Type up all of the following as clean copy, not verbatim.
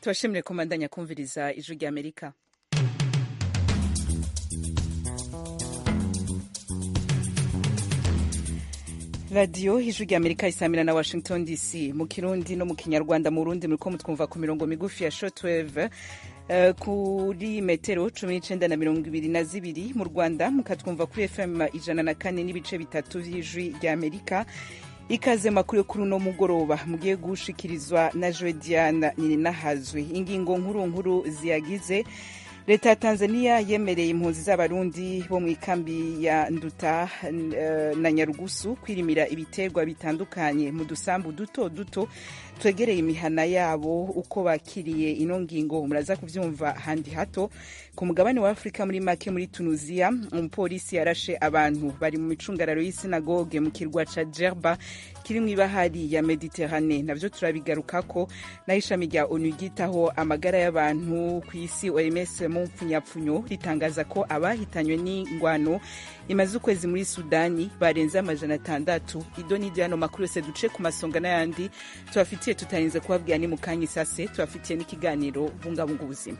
tubashimire komandanya kumviriza ijwi rya Amerika. Radio ijwi rya Amerika isamira na Washington DC mu Kirundi no mu Kinyarwanda. Mu Burundi muriko mutwumva ku mirongo migufi ya shortwave kuri metero 19 na 22, mu Rwanda mukatwumva kuri FM 104 n'ibice bitatu vy'ijwi rya Amerika. Ikaze makuru kuri uno mugoroba mugiye gushikirizwa na Diana Ninahazwe. Ingingo nkuru ziyagize: Leta ya Tanzaniya yemereye impunzi z'abarundi bo mu ikambi ya Nduta na Nyarugusu kwirimira ibiterwa bitandukanye mu dusambu duto duto twegereye imihana yabo. Uko bakiriye ino ngingo muraza kuvyumva handi hato. Ku mugabane wa Afrika muri make, muri Tuniziya umupolisi yarashe abantu bari mu micungararo y'isinagoge mu kirwa ca Djerba kiri mw'ibahari ya Mediterane. Navyo turabigarukako. Naho ishami rya ONU ryitaho amagara y'abantu ku isi OMS mu mpfunyapfunyo ritangaza ko abahitanywe n'ingwano imaze ukwezi muri Sudani barenze 600. Idoni ryano makuru yose duce ku masonga n'ayandi tubafitiye, tutarinze kubabwira ni mukanya isase. Tubafitiye n'ikiganiro bungabunga ubuzima.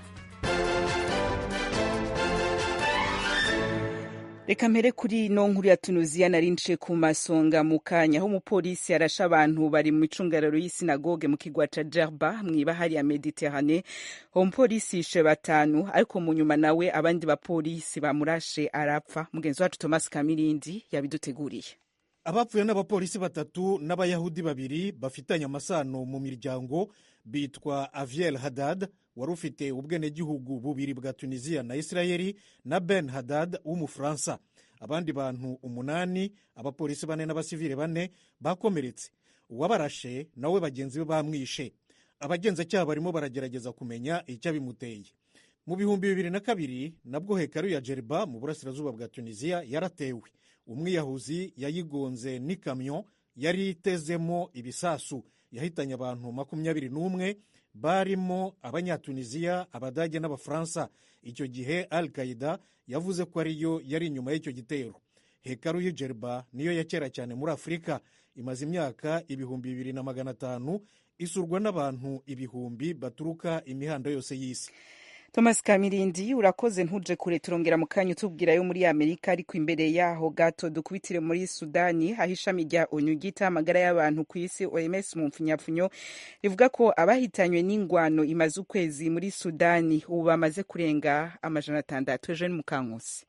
Reka mpere kuri no nkuru ya Tuniziya narince ku masonga mu kanya, aho umupolisi yarashe abantu bari mu micungararo y'isinagoge mu kigwa ca Djerba mw'ibahari ya Mediterane. Umupolisi yishe 5, ariko mu nyuma nawe abandi bapolisi bamurashe arapfa. Mugenzi wacu Thomas Kamirindi yabiduteguriye. Abapfuye n'abapolisi 3 n'abayahudi 2 bafitanye amasano mu miryango bitwa Aviel Haddad wari ufite ubwenegihugu bubiri bwa Tuniziya na Israeli, na Ben Haddad w'umufaransa. Abandi bantu 8, abapolisi 4 n'abasivile 4 bakomeretse. Uwabarashe nawe bagenzi be bamwishe. Abagenzacyaha barimo baragerageza kumenya icyo bimuteye. Mu 2002 nabwo hekaru ya Djerba mu burasirazuba bwa Tuniziya yaratewe. Umwiyahuzi yayigonze n'ikamyo yari itezemo ibisasu, yahitanye abantu 21 barimo Abanyatuniziya, Abadage n'Abafaransa. Icyo gihe Al-Qaeda yavuze ko ariyo yari inyuma y'icyo gitero. Hekaru ya Djerba niyo ya kera cyane muri Afurika, imaze imyaka 2500 isurwa n'abantu ibihumbi baturuka imihanda yose y'isi. Thomas Kamirindi urakoze, ntuje kure, turongera mu kanya utubwira yo muri Amerika. Ariko imbere yaho gato dukubitire muri Sudani, aho ishami rya ONU ryita amagara y'abantu ku isi OMS mu mpfunyapfunyo rivuga ko abahitanywe n'ingwano imaze ukwezi muri Sudani ubu bamaze kurenga 600. Eugene Mukankusi.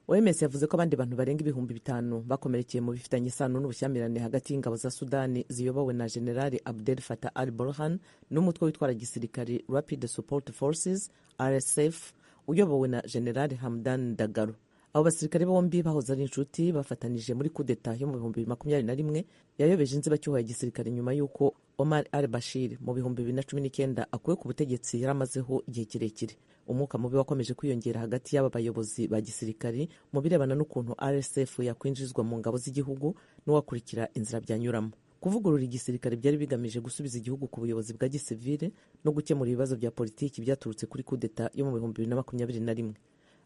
OMS yavuze ko abandi bantu barenga 5,000 bakomerekeye mu bifitanye isano n'ubushyamirane hagati y'ingabo za Sudani ziyobowe na General Abdel Fattah al-Burhan n'umutwe witwara gisirikare Rapid Support Forces RSF uyobowe na General Hamdan Dagalo. Abo basirikare bombi bahoze ari inshuti, bafatanije muri kudeta yo mu 2021 yayobeje inzibacyuho ya gisirikare nyuma y'uko Omar al-Bashir mu 2019 akuwe ku butegetsi yaramazeho igihe kirekire. Umwuka mubi wakomeje kwiyongera hagati y'aba bayobozi ba gisirikare mu birebana n'ukuntu RSF yakwinjizwa mu ngabo z'igihugu n'uwakurikira inzira byanyuramo. Kuvugurura igisirikare byari bigamije gusubiza igihugu ku buyobozi bwa gisivile no gukemura ibibazo bya politiki byaturutse kuri kudeta yo mu 2021.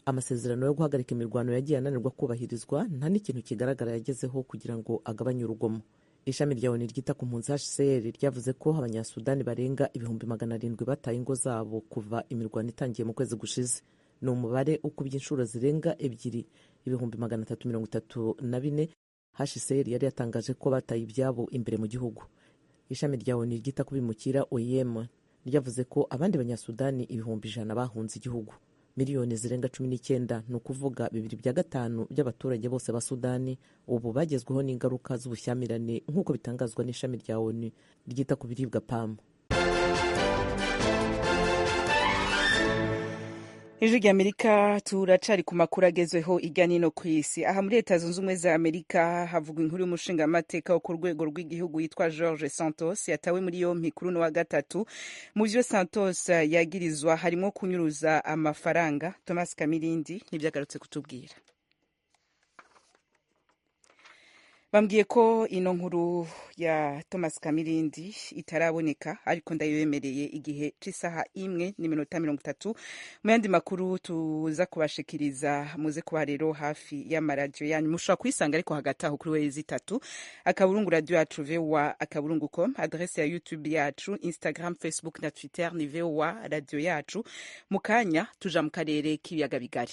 Amasezerano yo guhagarika imirwano yagiye ananirwa kubahirizwa, nta n'ikintu kigaragara yagezeho kugira ngo agabanye urugomo. Ishami rya ONU ryita ku mpunzi HCR ryavuze ko abanyasudani barenga 700,000 bataye ingo zabo kuva imirwano itangiye mu kwezi gushize. Ni umubare ukubye inshuro zirenga 2,334. HCR yari yatangaje ko bataye ibyabo imbere mu gihugu. Ishami rya ONU ryita ku bimukira OIM ryavuze ko abandi banyasudani 100,000 bahunze igihugu. Miliyoni zirenga 19, ni ukuvuga 2/5 by'abaturage bose ba Sudani ubu bagezweho n'ingaruka z'ubushyamirane, nk'uko bitangazwa n'ishami rya ONU ryita ku biribwa PAM. Ijwi rya Amerika turacari ku makuru agezweho irya nino ku isi. Aha muri Leta Zunze Ubumwe za Amerika havugwa inkuru y'umushingamateka wo ku rwego rw'igihugu yitwa George Santos yatawe muri yompi kuri uno wa gatatu. Mu vyo Santos yagirizwa harimo kunyuruza amafaranga. Thomas Kamirindi nivyo agarutse kutubwira. bambwiye ko ino nkuru ya Thomas Kamirindi itaraboneka ariko ndayibemereye igihe c'isaha 1:30 mu yandi makuru tuza kubashikiriza. Muze kuba rero hafi y'amaradiyo yanyu, mushobora kuyisanga ariko hagati aho kuri wezi 3 akaburungu radio yacu VOA akaburungu.com, adresse ya YouTube yacu, Instagram, Facebook na Twitter ni VOA radio yacu. Mukanya tuja mu karere k'ibiyaga bigari.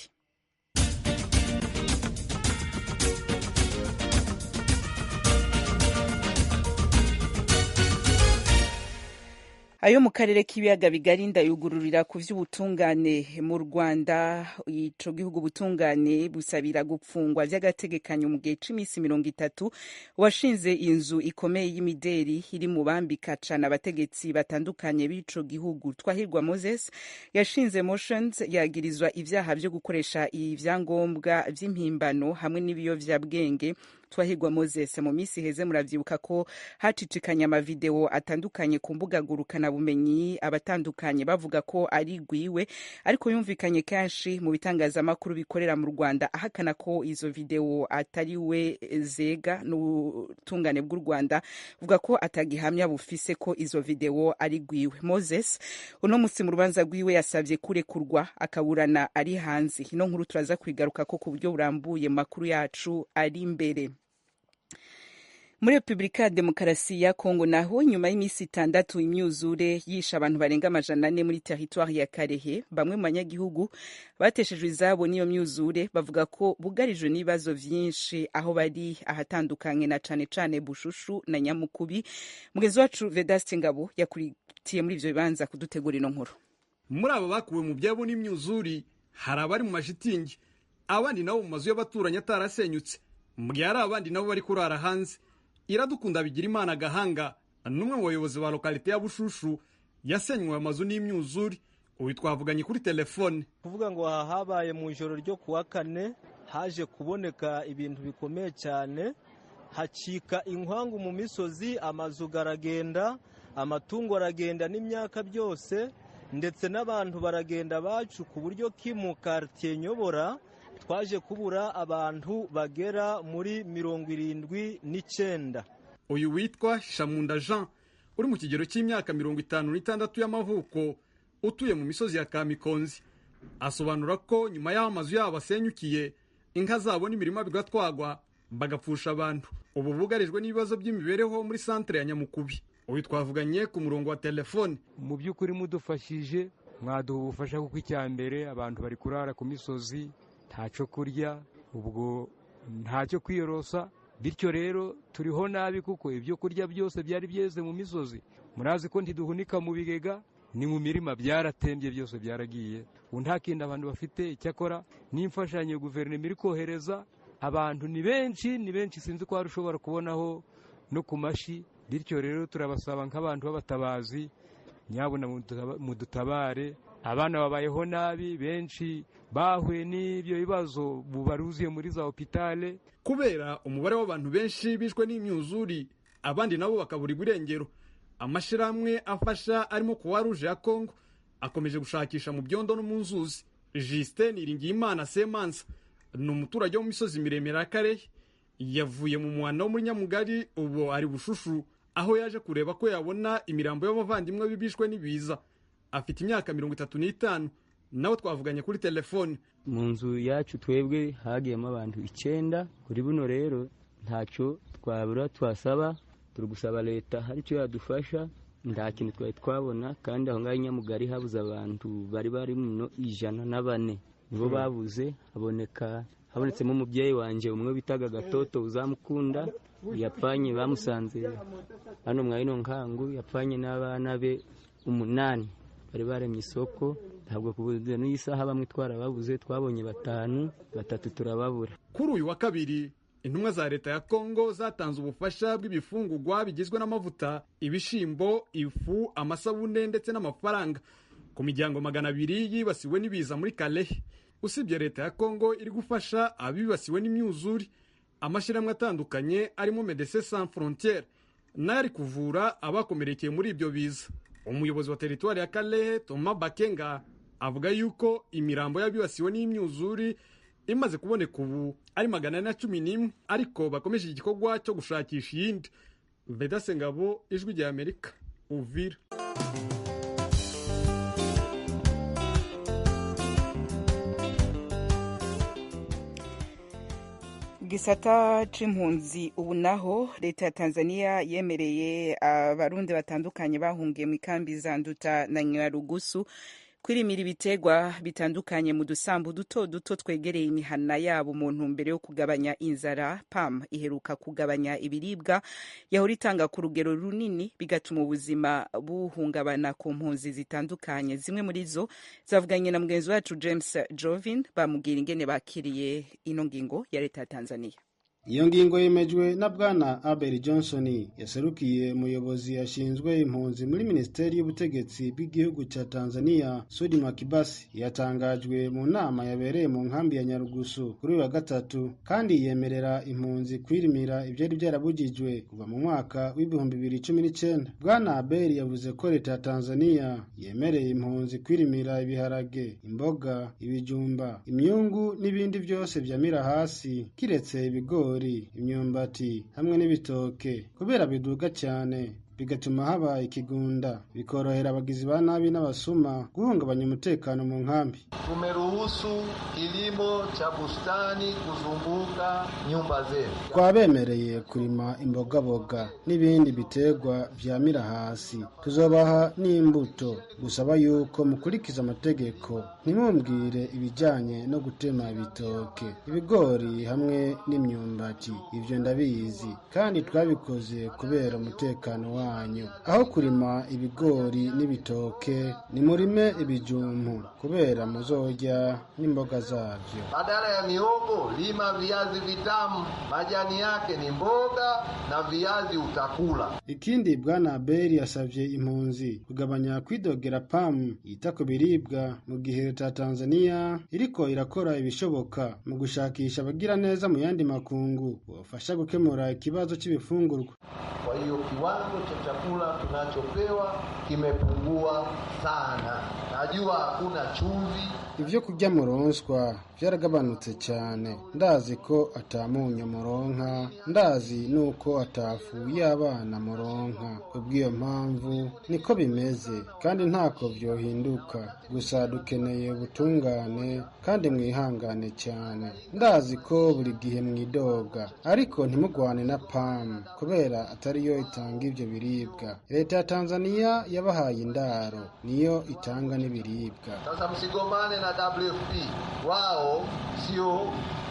Ayo mu karere k'ibiyaga bigari ndayugururira ku vy'ubutungane mu Rwanda. Ico gihugu ubutungane busabira gufungwa vy'agategekanyo mu gihe c'imisi 30 washinze inzu ikomeye y'imideli iri mu bambika cane abategetsi batandukanye b'ico gihugu. Twahirwa Moses yashinze Motions yagirizwa ivyaha vyo gukoresha ivyangombwa vy'impimbano hamwe n'ibiyovyabwenge. Twahirwa Moses mu misi heze muravyibuka ko hacicikanye amavideo atandukanye ku mbuga ngurukana bumenyi abatandukanye bavuga ko ari gwiwe, ariko yumvikanye kenshi mu bitangazamakuru bikorera mu Rwanda ahakana ko izo video atari we zega n'ubutungane bw'u Rwanda vuga ko atagihamya bufise ko izo video ari gwiwe. Moses uno musi mu rubanza rwiwe yasavye kurekurwa akaburana ari hanze. Ino nkuru turaza kwigaruka ko ku buryo burambuye makuru yacu ari imbere. Muri Republika ya Demokarasi ya Kongo naho nyuma y'imisi 6 imyuzure yisha abantu barenga 400 muri territoire ya Karehe, bamwe mu banyagihugu bateshejwe izabo niyo myuzure bavuga ko bugarijwe n'ibibazo vyinshi aho bari ahatandukanye na cane Bushushu na Nyamukubi. Mugenzi wacu Vedaste Ngabo yakuritiye muri ivyo bibanza kudutegura ino nkuru. Muri abo bakuwe mu byabo n'imyuzuri hari abari mu mashitingi, abandi nabo mu mazu y'abaturanyi atarasenyutse, mu gihe hari abandi nabo bari kurara hanze. Iradukunda bigira Imana Gahanga n'umwe mu bayobozi ba lokalite ya Bushushu yasenywe amazu n'imyuzuri. Uyu twavuganye kuri telefone kuvuga ngo habaye mu ijoro ryo kuwa 4 haje kuboneka ibintu bikomeye cyane, hacika inkwangu mu misozi, amazu garagenda, amatungo aragenda n'imyaka byose, ndetse n'abantu baragenda bacu ku buryo kimu quartier nyobora twaje kubura abantu bagera muri 79. Uyu witwa Shamunda Jean uri mu kigero cy'imyaka 56 y'amavuko utuye mu misozi ya Kamikonzi asobanura ko nyuma y'aho amazu yabo asenyukiye inka zabo n'imirima bigatwagwa bagapfusha abantu. Ubu bugarijwe n'ibibazo by'imibereho muri centre ya Nyamukubi. Uyu twavuganye ku murongo wa telefone. Mu by'ukuri mudufashije mwaduha ubufasha kuko icyambere abantu bari kurara ku misozi, ntacyo kurya, ubwo ntacyo kwiyorosa, bityo rero turiho nabi kuko ibyo kurya byose byari byeze mu misozi. Murazi ko ntiduhunika mu bigega, ni mu mirima byaratembye byose byaragiye. Nta kindi abantu bafite icyakora n'imfashanyo guverinoma iri kohereza abantu ni benshi sinzi ko ushobora kubonaho no ku mashi. Bityo rero turabasaba nk'abantu b'abatabazi nyabona mudutabare. Abana babayeho nabi, benshi bahuye n'ibyo bibazo bubaruziye muri za hopitale kubera umubare w'abantu benshi bishwe n'imyuzuri, abandi nabo bakabura iburengero. Amashiramwe afasha arimo Croix Rouge ya Kongo akomeje gushakisha mu byondo no mu nzuzi. Justin Iringiyimana Semansa ni umuturage wo mu misozi miremire ya Karehe, yavuye mu mwana wo muri Nyamugari ubu ari Bushushu aho yaje kureba ko yabona imirambo y'abavandimwe bibishwe n'ibiza. Afite imyaka 35 nawe twavuganye kuri telefone. Mu nzu yacu twebwe hagiyemo abantu 9, kuri buno rero ntacyo twabura twasaba, turugusaba leta hari cyo yadufasha, nta kintu twari twabona, kandi aho ngaho Nyamugari habuze abantu bari mu 104 nibo babuze. Habonetsemo umubyeyi wanje umwe bitaga Gatoto uzamukunda, yapfanye bamusanze hano mwayino nkangu, yapfanye n'abana be 8 bari baremye isoko. Ntabwo kubuze n'isaha bamwe twarababuze, twabonye 5, 3 turababura. Kuri uyu wa kabiri intumwa za leta ya Kongo zatanze ubufasha bw'ibifungurwa bigizwe n'amavuta, ibishimbo, ifu, amasabune ndetse n'amafaranga ku miryango 200 yibasiwe n'ibiza muri Kalehe. Usibye leta ya Kongo iri gufasha abibasiwe n'imyuzuri, amashiramwe atandukanye arimo Médecins Sans Frontières nari kuvura abakomerekeye muri ibyo biza. Umuyobozi wa territoire ya Kalehe Thomas Bakenga avuga yuko imirambo y'abibasiwe n'imyuzuri imaze kuboneka ubu ari 411 ariko bakomeje igikorwa cyo gushakisha iyindi. Vedase Ngabo, Ijwi rya Amerika, Uvira. Gisata c'impunzi ubu naho leta ya Tanzania yemereye abarundi batandukanye bahungiye mu kambi za Nduta na Nyarugusu kwirimira ibitegwa bitandukanye mu dusambu duto duto twegereye imihana yabo mu ntumbero yo kugabanya inzara. PAM iheruka kugabanya ibiribwa yahora itanga ku rugero runini bigatuma ubuzima buhungabana ku mpunzi zitandukanye. Zimwe muri zo zavuganye na mugenzi wacu James Jovin bamubwira ingene bakiriye ino ngingo ya leta ya Tanzania. Iyo ngingo yemejwe na Bwana Abel Johnson yaserukiye umuyobozi yashinzwe impunzi muri Minisiteri y'Ubutegetsi bw'igihugu ca Tanzania, Sudi Makibasi, yatangajwe mu nama yabereye mu nkambi ya Nyarugusu kuri wa gatatu, kandi yemerera impunzi kwirimira ivyari byarabujijwe kuva mu mwaka w'2019. Bwana Abel yavuze ko leta ya Tanzania yemereye impunzi kwirimira ibiharage, imboga, ibijumba, imyungu n'ibindi byose vyamira hasi kiretse ibigori, imyumbati hamwe n'ibitoke kubera biduga cyane bigatuma haba ikigunda, bikorohera abagizi ba nabi n'abasuma guhungabanya umutekano mu nkambi. Tumeruhusu kilimo cha bustani kuzunguka nyumba zetu. Twabemereye kurima imbogaboga n'ibindi bitegwa vyamira hasi. Tuzobaha n'imbuto, gusaba yuko mukurikiza amategeko, ntimumbwire ibijanye no gutema ibitoke, ibigori hamwe n'imyumbati. Ivyo ndabizi kandi twabikoze kubera umutekano wa wanyu. Aho kurima ibigori n'ibitoke ni murime ibijumbu kubera muzorya n'imboga zavyo. Badala ya mihogo lima viazi vitamu, majani yake ni mboga na viazi utakula. Ikindi Bwana Abeli yasavye impunzi kugabanya kwidogera PAM yita ku biribwa mu gihe leta Tanzania iriko irakora ibishoboka mu gushakisha abagira neza mu yandi makungu bafasha gukemura ikibazo c'ibifungurwa. Kwa hiyo kiwango cha chakula tunachopewa kimepungua sana. Najua hakuna chumvi. Ivyo kurya muronswa vyaragabanutse cyane. Ndazi ko atamunyo muronka, ndazi nuko atafu y'abana muronka. Kubw'iyo mpamvu niko bimeze kandi ntako vyohinduka. Gusa dukeneye ubutungane kandi mwihangane cyane. Ndazi ko buri gihe mwidoga, ariko ntimugwane na PAM kubera atariyo itanga ivyo biribwa. Leta ya Tanzania yabahaye indaro, niyo itanga n'ibiribwa. Sasa msigomane na WFP, wao sio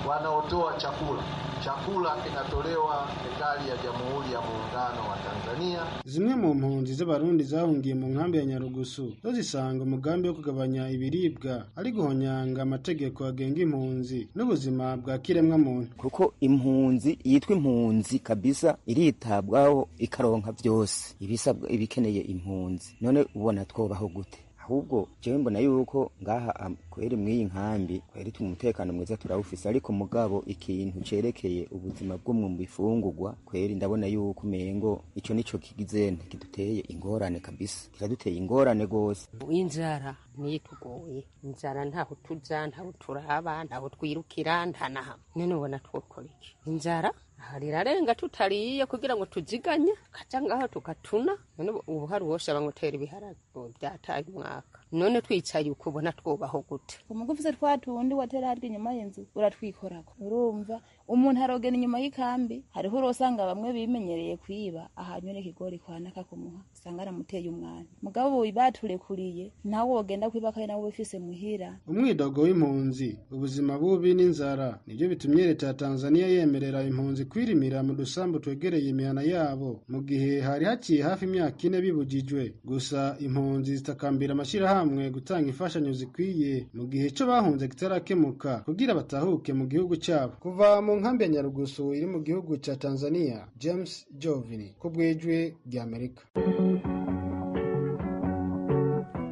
wanaotoa chakula. Chakula kinatolewa serikali ya Jamhuri ya Muungano wa Tanzania. Zimwe mu mpunzi z'abarundi zahungiye mu nkambi ya Nyarugusu zo zisanga umugambi wo kugabanya ibiribwa ari guhonyanga amategeko agenga impunzi n'ubuzima bwa kiremwa muntu. Kuko impunzi yitwa impunzi kabisa iritabwaho ikaronka byose ibisabwa ibikeneye impunzi. None ubona twobaho gute? Ahubwo jewe mbona yuko ngaha kweri mwiyi nkambi kweri tumutekano mwiza turawufise, ariko mugabo ikintu cerekeye ubuzima bwo mu bifungurwa kweri ndabona yuko mengo ico nico kigizene kiduteye ingorane kabisa, kiraduteye ingorane gose. Inzara niyo tugoye, inzara ntaho tuja, ntaho turaba, ntaho twirukira, ntanaha. None ubona twokora iki? Inzara harirarenga tutariye kugira ngo tuziganye kaca ngaho tukatuna. None ubu hari wose abangotera ibiharage byataye umwaka. None twicaye ukubona twobaho gute? Umugufize twatundi watera harya inyuma y'inzu uratwikorako. Urumva umuntu arogena inyuma y'ikambi, hariho urosanga bamwe bimenyereye kwiba ahanyure ikigori kwanaka kumuha usanga aramuteye umwana. Mugabo ibaturekuriye ntawo wogenda kwiba kandi nawo bifise muhira. Umwidogo w'impunzi, ubuzima bubi n'inzara nivyo bitumye leta ya Tanzania yemerera impunzi kwirimira mu dusambu twegereye imihana yabo mu gihe hari haciye hafi imyaka 4 bibujijwe. Gusa impunzi zitakambira amashirahamwe gutanga imfashanyo zikwiye mu gihe cyo bahunze kitarakemuka kugira batahuke mu gihugu cyabo. Kuva mu nkambi ya Nyarugusu iri mu gihugu ca Tanzania, James Jovini kubw'Ijwi rya Amerika.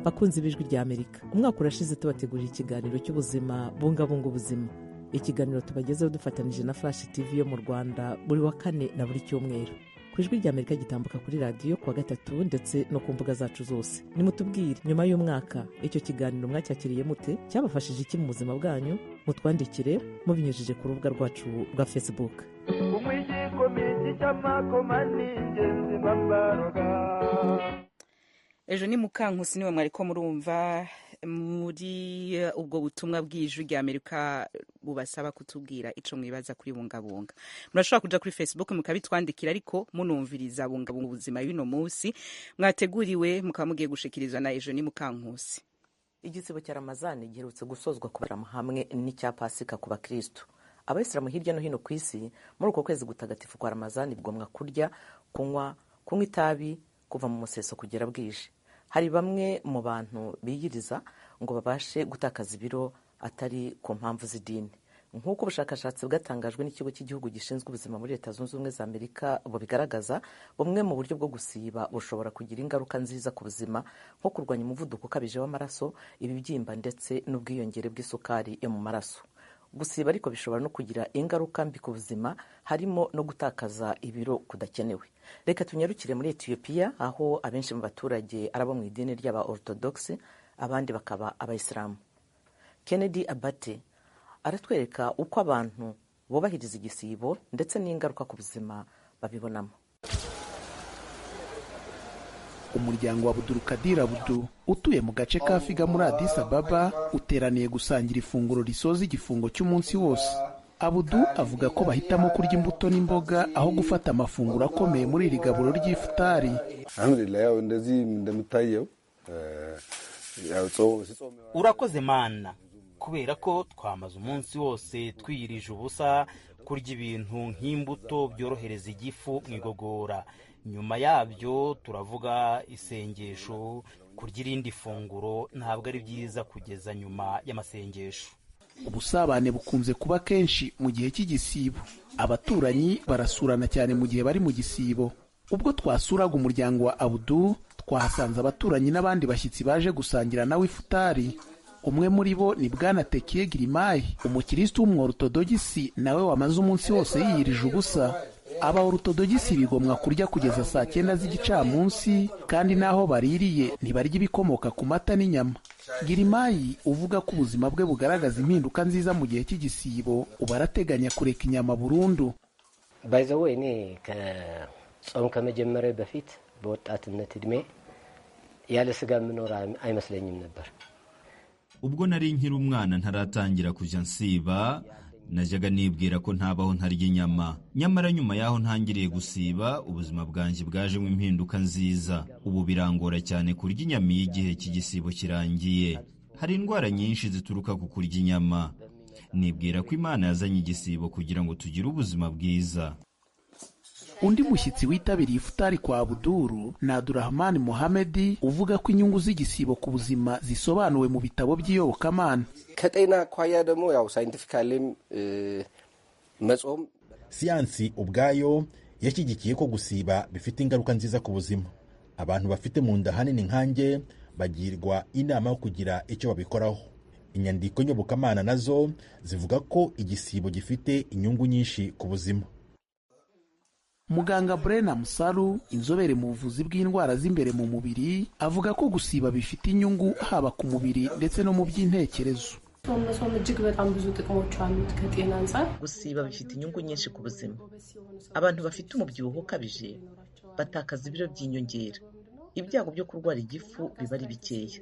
Bakunzi b'Ijwi rya Amerika, umwaka urashize tubategurira ikiganiro cy'ubuzima bungabunga ubuzima. Ikiganiro tubagezeho dufatanije na Flash TV yo mu Rwanda buri wa kane na buri cyumweru. ku ijwi ry'Amerika gitambuka kuri radiyo kuwa gatatu ndetse no ku mbuga zacu zose. Nimutubwire nyuma y'umwaka icyo kiganiro mwacyakiriye mute, cyabafashije iki mu buzima bwanyu? Mutwandikire mubinyujije ku rubuga rwacu rwa Facebook. Ejo ni Mukankusi niwe mwariko murumva muri ubwo butumwa bw'ijwi ry'Amerika bubasaba kutubwira ico mwibaza kuri bungabunga. Murashobora kuja kuri Facebook mukabitwandikira, ariko munumviriza bungabunga ubuzima y'uno munsi mwateguriwe mukaba mugiye gushikirizwa na Ejo ni Mukankusi. Igisibo cya Ramazani giherutse gusozwa kubarama hamwe n'icya Pasika ku bakristo. Abayisilamu hirya no hino ku isi muri uko kwezi gutagatifu kwa Ramazani bigomwa kurya, kunywa itabi kuva mu museso kugera bwije. Hari bamwe mu bantu biyiriza ngo babashe gutakaza ibiro atari ku mpamvu z'idini. Nk'uko ubushakashatsi bwatangajwe n'ikigo cy'igihugu gishinzwe ubuzima muri Leta Zunze Ubumwe za Amerika bubigaragaza, bumwe mu buryo bwo gusiba bushobora kugira ingaruka nziza ku buzima, nko kurwanya umuvuduko ukabije w'amaraso, ibibyimba ndetse n'ubwiyongere bw'isukari yo mu maraso. Gusiba ariko bishobora no kugira ingaruka mbi ku buzima, harimo no gutakaza ibiro kudakenewe. Reka tunyarukire muri Ethiopia, aho abenshi mu baturage arabo mu idini ry'aba Orthodox, abandi bakaba abayisilamu. Kennedy Abate aratwereka uko abantu bubahiriza igisibo ndetse n'ingaruka ku buzima babibonamo. Umuryango wa Abdulkadir Abdu utuye mu gace ka Figa muri Addis Ababa uteraniye gusangira ifunguro risoza igifungo cy'umunsi wose. Abdu avuga ko bahitamo kurya imbuto n'imboga aho gufata amafunguro akomeye muri iri gaburo ry'ifutari. Urakoze Mana, kubera ko twamaze umunsi wose twiyirije ubusa kurya ibintu nk'imbuto byorohereza igifu mu igogora. Nyuma yabyo turavuga isengesho. Kurya irindi funguro ntabwo ari byiza kugeza nyuma y'amasengesho. Ubusabane bukunze kuba kenshi mu gihe cy'igisibo. Abaturanyi barasurana cyane mu gihe bari mu gisibo. Ubwo twasuraga umuryango wa Abdu, twahasanze abaturanyi n'abandi bashyitsi baje gusangira nawe ifutari. Umwe muri bo ni Bwana Tekiye Girimayi, umukristo w'umwortodogisi nawe wamaze umunsi wose yiyirije ubusa. Abaortodogisi bigomwa kurya kugeza saa 9 z'igicamunsi, kandi naho baririye ntibarya ibikomoka ku mata n'inyama. Girimayi uvuga ko ubuzima bwe bugaragaza impinduka nziza mu gihe cy'igisibo, ubarateganya kureka inyama burundu. By the way, ni ጾም ከመጀመሪያ በፊት በወጣትነት እድሜ ያለ ስጋ ምኖር አይመስለኝም ነበር። Ubwo nari nkiri umwana ntaratangira kujya nsiba, najyaga nibwira ko ntabaho ntarya inyama. Nyamara nyuma yaho ntangiriye gusiba, ubuzima bwanjye bwajemo impinduka nziza. Ubu birangora cyane kurya inyama igihe cy'igisibo kirangiye. Hari indwara nyinshi zituruka ku kurya inyama. Nibwira ko Imana yazanye igisibo kugira ngo tugire ubuzima bwiza. Undi mushyitsi witabiriye ifutari kwa Abduru ni Abdurrahman Mohamed, uvuga ko inyungu z'igisibo ku buzima zisobanuwe mu bitabo by'iyobokamana. ከጤና አኳያ ደግሞ ያው ሳይንቲፊካሊም መጾም siyansi ubwayo yashyigikiye ko gusiba bifite ingaruka nziza ku buzima. Abantu bafite mu nda hanini nkanjye bagirwa inama yo kugira icyo babikoraho. Inyandiko nyobokamana nazo zivuga ko igisibo gifite inyungu nyinshi ku buzima. Muganga Brena Musaru, inzobere mu buvuzi bw'indwara z'imbere mu mubiri, avuga ko gusiba bifite inyungu haba ku mubiri ndetse no mu by'intekerezo. Gusiba bifite inyungu nyinshi ku buzima. Abantu bafite umubyibuho ukabije batakaza ibiro by'inyongera. Ibyago byo kurwara igifu biba ari bikeya.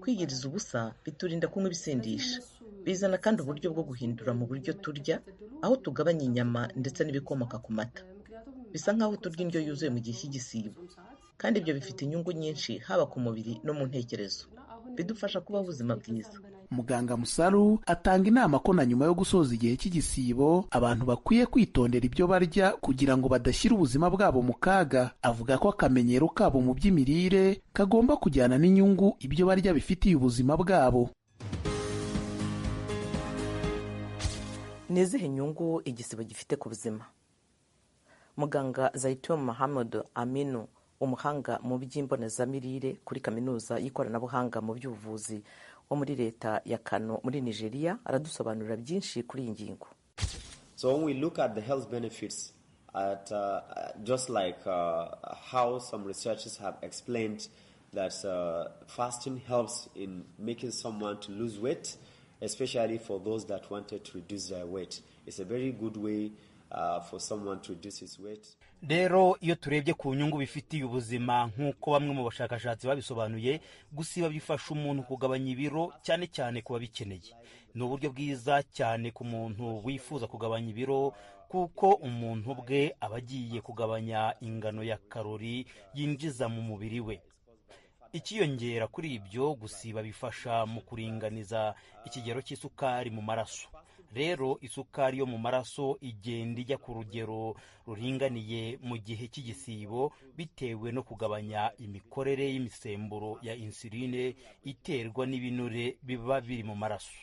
Kwiyiriza ubusa biturinda kunywa ibisindisha. Bizana kandi uburyo bwo guhindura mu buryo turya, aho tugabanya inyama ndetse n'ibikomoka ku mata. Bisa nkaho turya indyo yuzuye mu gihe cy'igisibo. Kandi ibyo bifite inyungu nyinshi haba ku mubiri no mu ntekerezo. Bidufasha kuba ubuzima bwiza. Muganga Musaru atanga inama ko na nyuma yo gusoza igihe cy'igisibo, abantu bakwiye kwitondera ibyo barya kugira ngo badashyira ubuzima bwabo mu kaga. Avuga ko akamenyero kabo mu by'imirire kagomba kujyana n'inyungu ibyo barya bifitiye ubuzima bwabo. Ni izihe nyungu igisibo gifite ku buzima? Muganga Zaitun Mohamed Aminu, umuhanga mu by'imbonezamirire kuri kaminuza y'ikoranabuhanga mu by'ubuvuzi wo muri Leta ya Kano muri Nigeria, aradusobanurira byinshi kuri iyi ngingo. So when we look at the health benefits just like how some researchers have explained that fasting helps in making someone to lose weight, especially for those that wanted to reduce their weight. It's a very good way for someone to reduce his weight. Rero iyo turebye ku nyungu bifitiye ubuzima nk'uko bamwe mu bashakashatsi babisobanuye, gusiba bifasha umuntu kugabanya ibiro cyane cyane ku babikeneye. Ni uburyo bwiza cyane ku muntu wifuza kugabanya ibiro, kuko umuntu bwe aba agiye kugabanya ingano ya karori yinjiza mu mubiri we. Ikiyongera kuri ibyo, gusiba bifasha mu kuringaniza ikigero cy'isukari mu maraso. Rero isukari yo mu maraso igenda ijya ku rugero ruringaniye mu gihe cy'igisibo, bitewe no kugabanya imikorere y'imisemburo ya insuline iterwa n'ibinure biba biri mu maraso.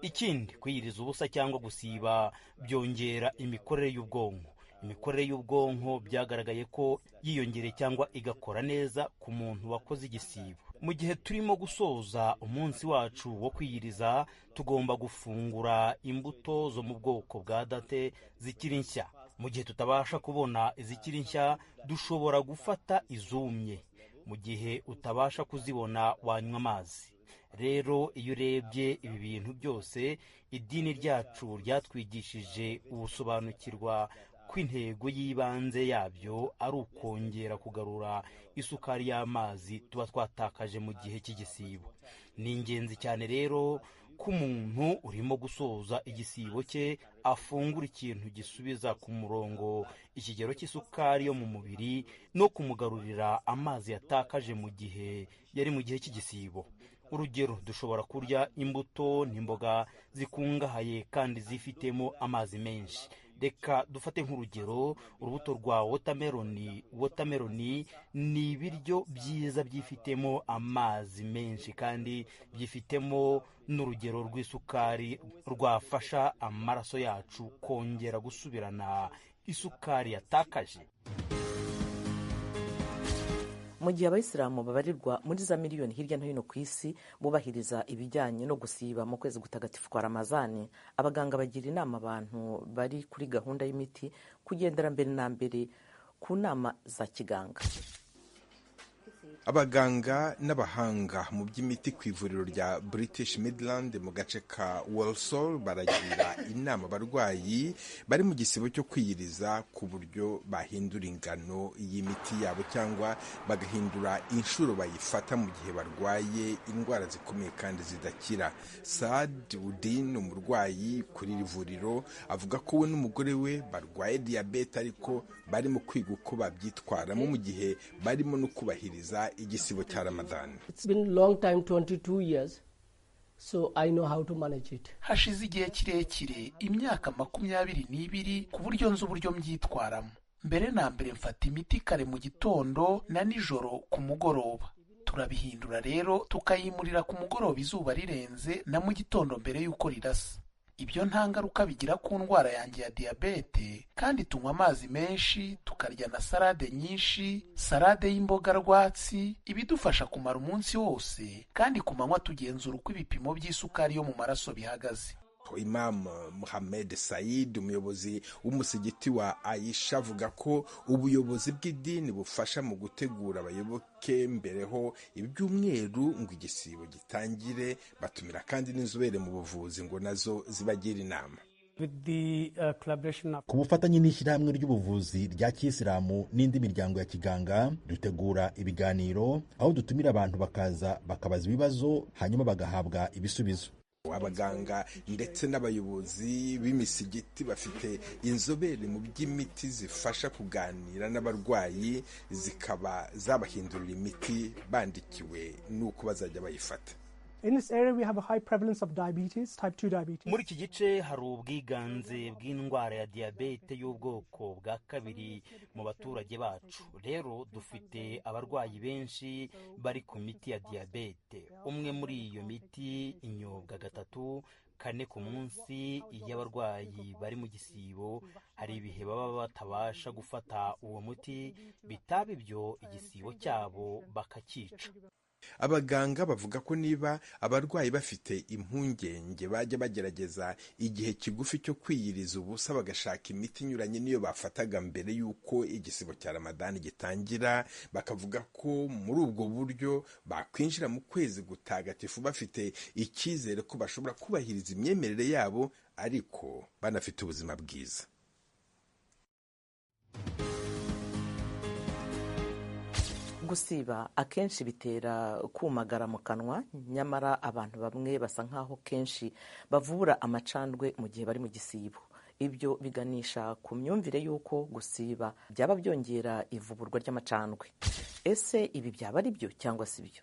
Ikindi, kwiyiriza ubusa cyangwa gusiba byongera imikorere y'ubwonko. Imikorere y'ubwonko byagaragaye ko yiyongere cyangwa igakora neza ku muntu wakoze igisibo. Mu gihe turimo gusoza umunsi wacu wo kwiyiriza, tugomba gufungura imbuto zo mu bwoko bwa date zikiri nshya. Mu gihe tutabasha kubona izikiri nshya, dushobora gufata izumye. Mu gihe utabasha kuzibona, wanywa amazi. Rero iyo urebye ibi bintu byose, idini ryacu ryatwigishije ubusobanukirwa kw'intego y'ibanze yabyo ari ukongera kugarura isukari y'amazi tuba twatakaje mu gihe cy'igisibo. Ni ingenzi cyane rero ko umuntu urimo gusoza igisibo cye afungura ikintu gisubiza ku murongo ikigero cy'isukari yo mu mubiri no kumugarurira amazi yatakaje mu gihe yari mu gihe cy'igisibo. Urugero, dushobora kurya imbuto n'imboga zikungahaye kandi zifitemo amazi menshi. Reka dufate nk'urugero urubuto rwa watermelon. Watermelon ni ibiryo byiza byifitemo amazi menshi kandi byifitemo n'urugero rw'isukari rwafasha amaraso yacu kongera gusubirana isukari yatakaje. Mu gihe abayisilamu babarirwa muri za miliyoni hirya no hino ku isi bubahiriza ibijyanye no gusiba mu kwezi gutagatifu kwa Ramazani, abaganga bagira inama abantu bari kuri gahunda y'imiti kugendera mbere na mbere ku nama za kiganga. Abaganga n'abahanga mu by'imiti ku ivuriro rya British Midland mu gace ka Walsall baragira inama abarwayi bari mu gisibo cyo kwiyiriza ku buryo bahindura ingano y'imiti yabo cyangwa bagahindura inshuro bayifata mu gihe barwaye indwara zikomeye kandi zidakira. Saad Udin, umurwayi kuri iri vuriro, avuga ko we n'umugore we barwaye diyabete ariko barimo kwiga uko babyitwaramo mu gihe barimo no kubahiriza igisibo cya Ramadan. It's been a long time, 22 years, so I know how to manage it. Hashize igihe kirekire, imyaka 22 ku buryo nzi uburyo mbyitwaramo. Mbere na mbere mfata imiti kare mu gitondo na nijoro ku mugoroba. Turabihindura rero tukayimurira ku mugoroba izuba rirenze na mu gitondo mbere y'uko rirasa. Ibyo nta ngaruka bigira ku ndwara yanjye ya diyabete, kandi tunywa amazi menshi, tukarya na salade nyinshi, salade y'imboga rwatsi, ibidufasha kumara umunsi wose, kandi ku manywa tugenzura uko ibipimo by'isukari yo mu maraso bihagaze. Imam Mohamed Said, umuyobozi w'umusigiti wa Aisha, avuga ko ubuyobozi bw'idini bufasha mu gutegura abayoboke mbereho ibyumweru ngo igisibo gitangire. Batumira kandi n'inzobere mu buvuzi ngo nazo zibagira inama. Ku bufatanye n'ishyirahamwe ry'ubuvuzi rya Kiyisilamu n'indi miryango ya kiganga, dutegura ibiganiro aho dutumira abantu bakaza bakabaza ibibazo hanyuma bagahabwa ibisubizo. Abaganga ndetse n'abayobozi b'imisigiti bafite inzobere mu by'imiti zifasha kuganira n'abarwayi zikaba zabahindurira imiti bandikiwe n'uko bazajya bayifata. In this area, we have a high prevalence of diabetes, type 2 diabetes. Muri iki gice hari ubwiganze bw'indwara ya diyabete y'ubwoko bwa kabiri mu baturage bacu. Rero dufite abarwayi benshi bari ku miti ya diyabete. Umwe muri iyo miti inyobwa 3-4 ku munsi. Iyo abarwayi bari mu gisibo, hari ibihe baba batabasha gufata uwo muti, bitaba ibyo igisibo cyabo bakakica. abaganga bavuga ko niba abarwayi bafite impungenge bajya bagerageza igihe kigufi cyo kwiyiriza ubusa bagashaka imiti inyuranye n'iyo bafataga mbere y'uko igisibo cya Ramadani gitangira, bakavuga ko muri ubwo buryo bakwinjira mu kwezi gutagatifu bafite icyizere ko bashobora kubahiriza imyemerere yabo ariko banafite ubuzima bwiza. Gusiba akenshi bitera kumagara mu kanwa, nyamara abantu bamwe basa nkaho kenshi bavura amacandwe mu gihe bari mu gisibo. Ibyo biganisha ku myumvire y'uko gusiba byaba byongera ivuburwa ry'amacandwe. Ese ibi byaba ari byo cyangwa si byo?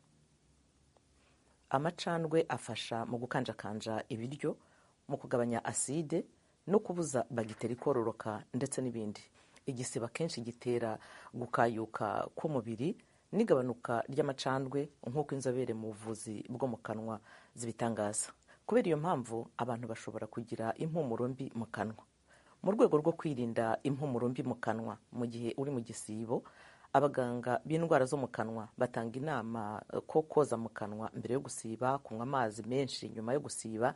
Amacandwe afasha mu gukanjakanja ibiryo, mu kugabanya aside no kubuza bagiteri kororoka ndetse n'ibindi. Igisiba kenshi gitera gukayuka k'umubiri n'igabanuka ry'amacandwe nk'uko inzobere mu buvuzi bwo mu kanwa zibitangaza. Kubera iyo mpamvu abantu bashobora kugira impumuro mbi mu kanwa. Mu rwego rwo kwirinda impumuro mbi mu kanwa mu gihe uri mu gisibo, abaganga b'indwara zo mu kanwa batanga inama ko koza mu kanwa mbere yo gusiba, kunywa amazi menshi nyuma yo gusiba,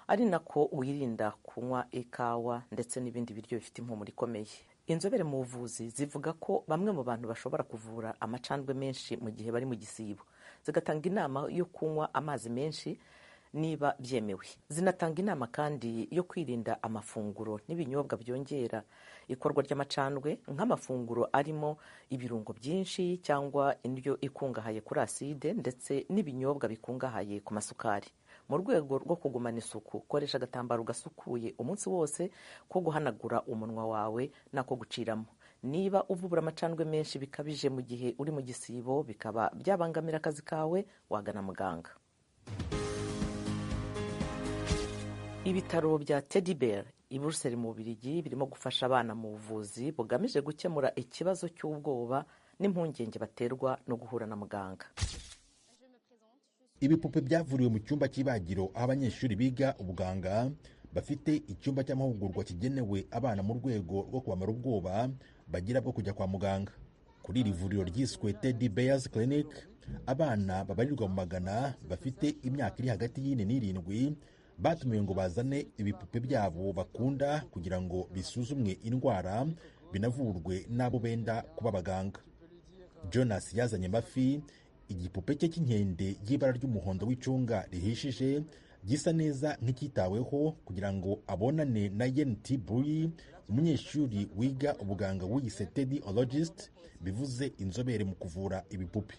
ari nako wirinda kunywa ikawa ndetse n'ibindi biryo bifite impumuro ikomeye. Inzobere mu buvuzi zivuga ko bamwe mu bantu bashobora kuvura amacandwe menshi mu gihe bari mu gisibo. Zigatanga inama yo kunywa amazi menshi niba byemewe. Zinatanga inama kandi yo kwirinda amafunguro n'ibinyobwa byongera ikorwa ry'amacandwe, nk'amafunguro arimo ibirungo byinshi cyangwa indyo ikungahaye kuri aside ndetse n'ibinyobwa bikungahaye ku masukari. Mu rwego rwo kugumana isuku, koresha agatambaro gasukuye umunsi wose ko guhanagura umunwa wawe nako guciramo. Niba uvubura amacandwe menshi bikabije mu gihe uri mu gisibo bikaba byabangamira akazi kawe, wagana muganga. Ibitaro bya Djerba i Buruseli mu Bubiligi birimo gufasha abana mu buvuzi bugamije gukemura ikibazo cy'ubwoba n'impungenge baterwa no guhura na muganga. Ibipupe byavuriwe mu cyumba cy'ibagiro aho abanyeshuri biga ubuganga bafite icyumba cy'amahugurwa kigenewe abana mu rwego rwo kubamara ubwoba bagira bwo kujya kwa muganga. Kuri iri vuriro ryiswe Djerba Clinic, abana babarirwa mu magana bafite imyaka iri hagati y'ine n'irindwi batumiwe ngo bazane ibipupe byabo bakunda kugira ngo bisuzumwe indwara binavurwe n'abo benda kuba abaganga. Jonas yazanye amafi, igipupe cye cy'inkende y'ibara ry'umuhondo w'icunga rihishije gisa neza nk'icyitaweho kugira ngo abonane na Yenti Bui, umunyeshuri wiga ubuganga wiyise Tediologist, bivuze inzobere mu kuvura ibipupe.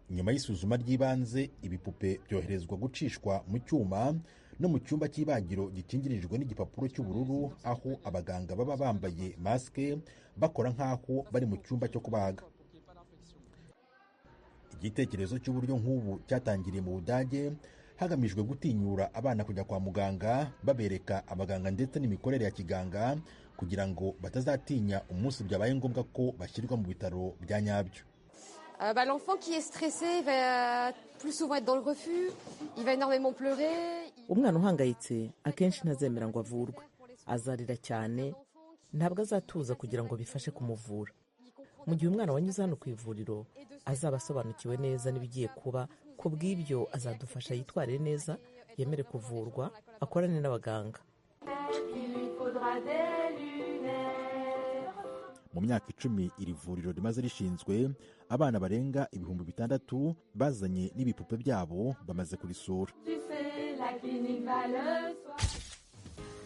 Nyuma y'isuzuma ry'ibanze, ibipupe byoherezwa gucishwa mu cyuma no mu cyumba cy'ibagiro gikingirijwe n'igipapuro cy'ubururu, aho abaganga baba bambaye maske bakora nk'aho bari mu cyumba cyo kubaga. Igitekerezo cy'uburyo nk'ubu cyatangiriye mu Budage hagamijwe gutinyura abana kujya kwa muganga, babereka abaganga ndetse n'imikorere ya kiganga kugira ngo batazatinya umunsi byabaye ngombwa ko bashyirwa mu bitaro bya nyabyo. L'enfant qui est stressé va plus souvent être dans le refus, il va énormément pleurer. Umwana uhangayitse akenshi ntazemera ngo avurwe, azarira cyane, ntabwo azatuza kugira ngo bifashe kumuvura. Mu gihe umwana wanyuze hano ku ivuriro azaba asobanukiwe neza n'ibigiye kuba, ku bw'ibyo azadufasha yitwarire neza, yemere kuvurwa, akorane n'abaganga. Mu myaka 10 iri vuriro rimaze rishinzwe, abana barenga 6,000 bazanye n'ibipupe byabo bamaze kurisura.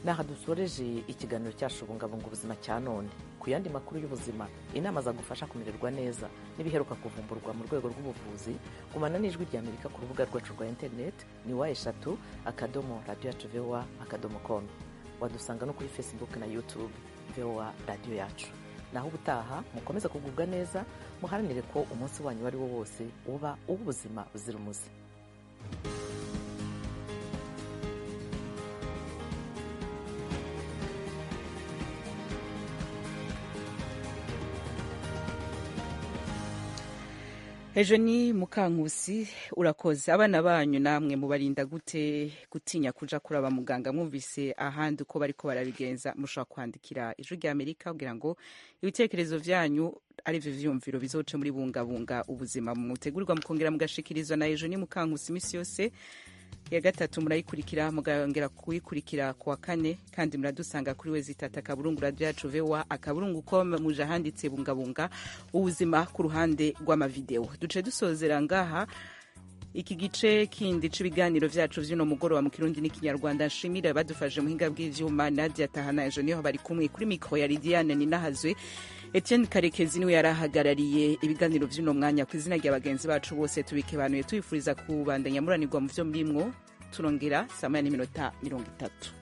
Naha dusoreje ikiganiro cyacu bungabunga ubuzima cya none. Ku yandi makuru y'ubuzima, inama zagufasha kumererwa neza n'ibiheruka kuvumburwa mu rwego rw'ubuvuzi, gumana n'ijwi rya Amerika ku rubuga rwacu rwa internet ni wa3.radio.voa.com. Wadusanga no kuri Facebook na YouTube VOA Radio Yacu. Naho ubutaha mukomeza kugubwa neza, muharanire ko umunsi wanyu wari wo wose uba ubuzima buzira umuze. Ejo ni Mukankusi, urakoze. Abana banyu namwe mubarinda gute gutinya kuja kuraba muganga? Mwumvise ahandi uko bariko barabigenza, mushobora kwandikira Ijwi rya Amerika kugira ngo ibitekerezo vyanyu arivyo vyumviro bizoce muri bungabunga ubuzima mutegurirwa mukongera mugashikirizwa na Ejo ni Mukankusi imisi yose ya gatatu murayikurikira mugangera kuyikurikira kuwa kane kandi muradusanga kuri wezi tata kaburungu radio yacu vewa akaburungu ko muje handitse bungabunga ubuzima ku ruhande rw'amavideo duce dusozera ngaha iki gice kindi c'ibiganiro vyacu vy'uno mugoroba mu Kirundi n'ikinyarwanda nshimira badufashe muhinga bw'ivyuma Nadia Tahana Ejo niho bari kumwe kuri mikro ya Lidiane Ninahazwe Etienne Karekezi niwe yarahagarariye ibiganiro vy'uno mwanya ku izina rya bagenzi bacu bose tubikebanuye twifuriza kubandanya muranirwa mu vyo mrimwo turongera saa 8:30